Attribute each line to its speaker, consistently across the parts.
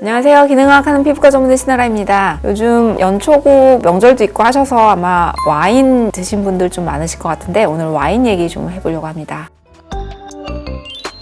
Speaker 1: 안녕하세요. 기능학 하는 피부과 전문의 신아라입니다. 요즘 연초고 명절도 있고 하셔서 아마 와인 드신 분들 좀 많으실 것 같은데 오늘 와인 얘기 좀 해보려고 합니다.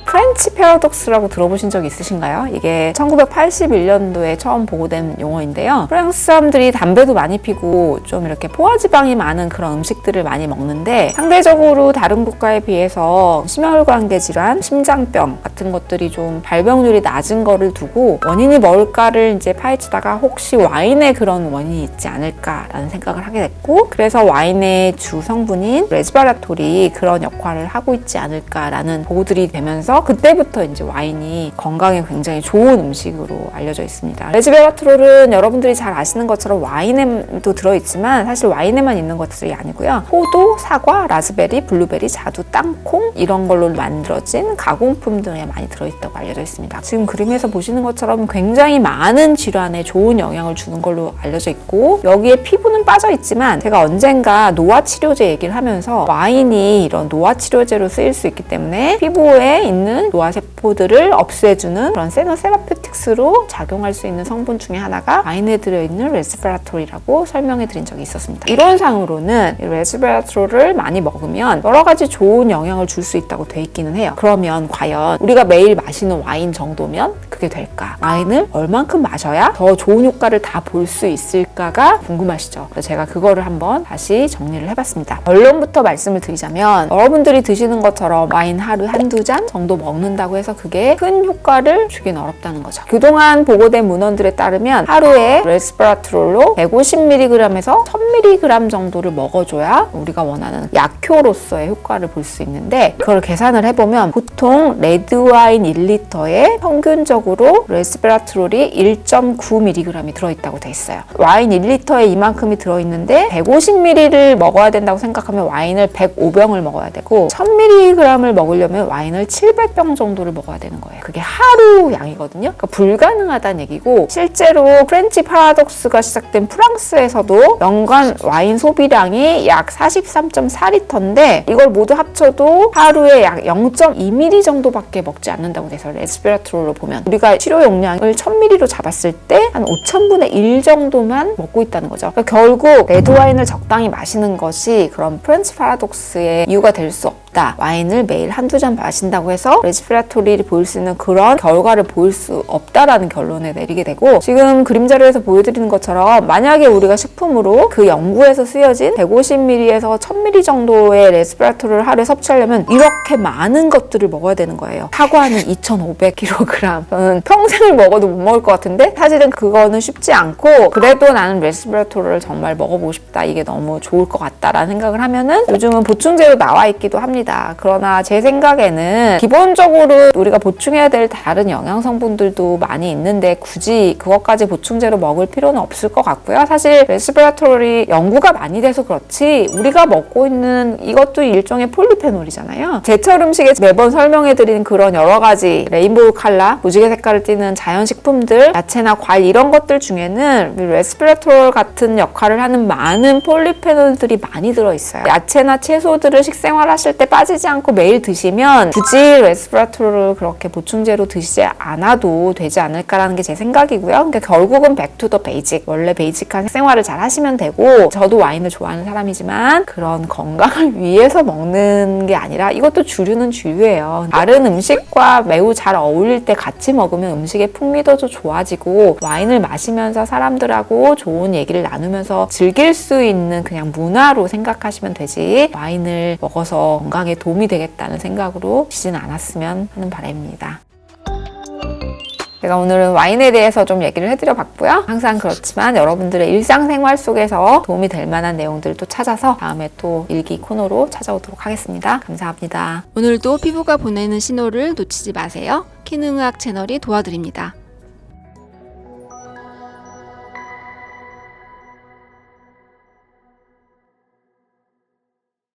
Speaker 1: 프렌치 패러독스라고 들어보신 적 있으신가요? 이게 1981년도에 처음 보고된 용어인데요. 프랑스 사람들이 담배도 많이 피고 좀 이렇게 포화지방이 많은 그런 음식들을 많이 먹는데 상대적으로 다른 국가에 비해서 심혈관계 질환, 심장병 같은 것들이 좀 발병률이 낮은 거를 두고 원인이 뭘까를 이제 파헤치다가 혹시 와인에 그런 원인이 있지 않을까라는 생각을 하게 됐고, 그래서 와인의 주 성분인 레즈베라톨이 그런 역할을 하고 있지 않을까라는 보고들이 되면서 그때부터 이제 와인이 건강에 굉장히 좋은 음식으로 알려져 있습니다. 레즈베라트롤은 여러분들이 잘 아시는 것처럼 와인에도 들어있지만 사실 와인에만 있는 것들이 아니고요. 포도, 사과, 라즈베리, 블루베리, 자두, 땅콩 이런 걸로 만들어진 가공품 등에 많이 들어있다고 알려져 있습니다. 지금 그림에서 보시는 것처럼 굉장히 많은 질환에 좋은 영향을 주는 걸로 알려져 있고, 여기에 피부는 빠져 있지만 제가 언젠가 노화 치료제 얘기를 하면서 와인이 이런 노화 치료제로 쓰일 수 있기 때문에 피부에 있는 노화세포들을 없애주는 그런 세노세라피틱스로 작용할 수 있는 성분 중에 하나가 와인에 들어있는 레즈베라톨이라고 설명해 드린 적이 있었습니다. 이론상으로는 이 레즈베라톨을 많이 먹으면 여러 가지 좋은 영향을 줄 수 있다고 돼 있기는 해요. 그러면 과연 우리가 매일 마시는 와인 정도면 그게 될까? 와인을 얼만큼 마셔야 더 좋은 효과를 다 볼 수 있을까가 궁금하시죠? 그래서 제가 그거를 한번 다시 정리를 해봤습니다. 결론부터 말씀을 드리자면 여러분들이 드시는 것처럼 와인 하루 한두 잔 정도 먹는다고 해서 그게 큰 효과를 주긴 어렵다는 거죠. 그동안 보고된 문헌들에 따르면 하루에 레스베라트롤로 150mg에서 1000mg 정도를 먹어줘야 우리가 원하는 약효로서의 효과를 볼 수 있는데, 그걸 계산을 해보면 보통 레드와인 1리터에 평균적으로 레스베라트롤이 1.9mg이 들어있다고 돼 있어요. 와인 1리터에 이만큼이 들어있는데 150ml를 먹어야 된다고 생각하면 와인을 105병을 먹어야 되고, 1000mg을 먹으려면 와인을 700병 정도를 먹어야 되는 거예요. 그게 하루 양이거든요. 그러니까 불가능하다는 얘기고, 실제로 프렌치 패러독스가 시작된 프랑스에서도 연간 와인 소비량이 약 43.4리터인데 이걸 모두 합쳐도 하루에 약 0.2ml 정도밖에 먹지 않는다고 돼서 레스베라트롤로 보면 우리가 치료 용량을 1000ml로 잡았을 때 한 5000분의 1 정도만 먹고 있다는 거죠. 그러니까 결국 레드와인을 적당히 마시는 것이 그런 프렌치 패러독스의 이유가 될 수 없다. 와인을 매일 한두 잔 마신다고 해서 레스베라톨이 보일 수 있는 그런 결과를 보일 수 없다라는 결론에 내리게 되고, 지금 그림 자료에서 보여드리는 것처럼 만약에 우리가 식품으로 그 연구에서 쓰여진 150ml에서 1000ml 정도의 레스베라톨을 하루에 섭취하려면 이렇게 많은 것들을 먹어야 되는 거예요. 사과는 2500kg. 저는 평생을 먹어도 못 먹을 것 같은데 사실은 그거는 쉽지 않고, 그래도 나는 레스베라톨을 정말 먹어보고 싶다, 이게 너무 좋을 것 같다라는 생각을 하면은 요즘은 보충제로 나와 있기도 합니다. 그러나 제 생각에는 기본적으로 우리가 보충해야 될 다른 영양 성분들도 많이 있는데 굳이 그것까지 보충제로 먹을 필요는 없을 것 같고요. 사실 레스베라톨이 연구가 많이 돼서 그렇지 우리가 먹고 있는 이것도 일종의 폴리페놀이잖아요. 제철 음식에 매번 설명해드린 그런 여러 가지 레인보우 컬러, 무지개 색깔을 띠는 자연식품들, 야채나 과일 이런 것들 중에는 레스베라톨 같은 역할을 하는 많은 폴리페놀들이 많이 들어있어요. 야채나 채소들을 식생활하실 때 빠지지 않고 매일 드시면 굳이 레스베라톨을 그렇게 보충제로 드시지 않아도 되지 않을까라는 게 제 생각이고요. 그러니까 결국은 back to the basic, 원래 베이직한 생활을 잘 하시면 되고, 저도 와인을 좋아하는 사람이지만 그런 건강을 위해서 먹는 게 아니라 이것도 주류는 주류예요. 다른 음식과 매우 잘 어울릴 때 같이 먹으면 음식의 풍미도 좀 좋아지고, 와인을 마시면서 사람들하고 좋은 얘기를 나누면서 즐길 수 있는 그냥 문화로 생각하시면 되지, 와인을 먹어서 건강에 도움이 되겠다는 생각으로 드시진 않았으면 하는 바람입니다. 제가 오늘은 와인에 대해서 좀 얘기를 해드려 봤고요. 항상 그렇지만 여러분들의 일상생활 속에서 도움이 될 만한 내용들도 찾아서 다음에 또 일기 코너로 찾아오도록 하겠습니다. 감사합니다.
Speaker 2: 오늘도 피부가 보내는 신호를 놓치지 마세요. 키능의학 채널이 도와드립니다.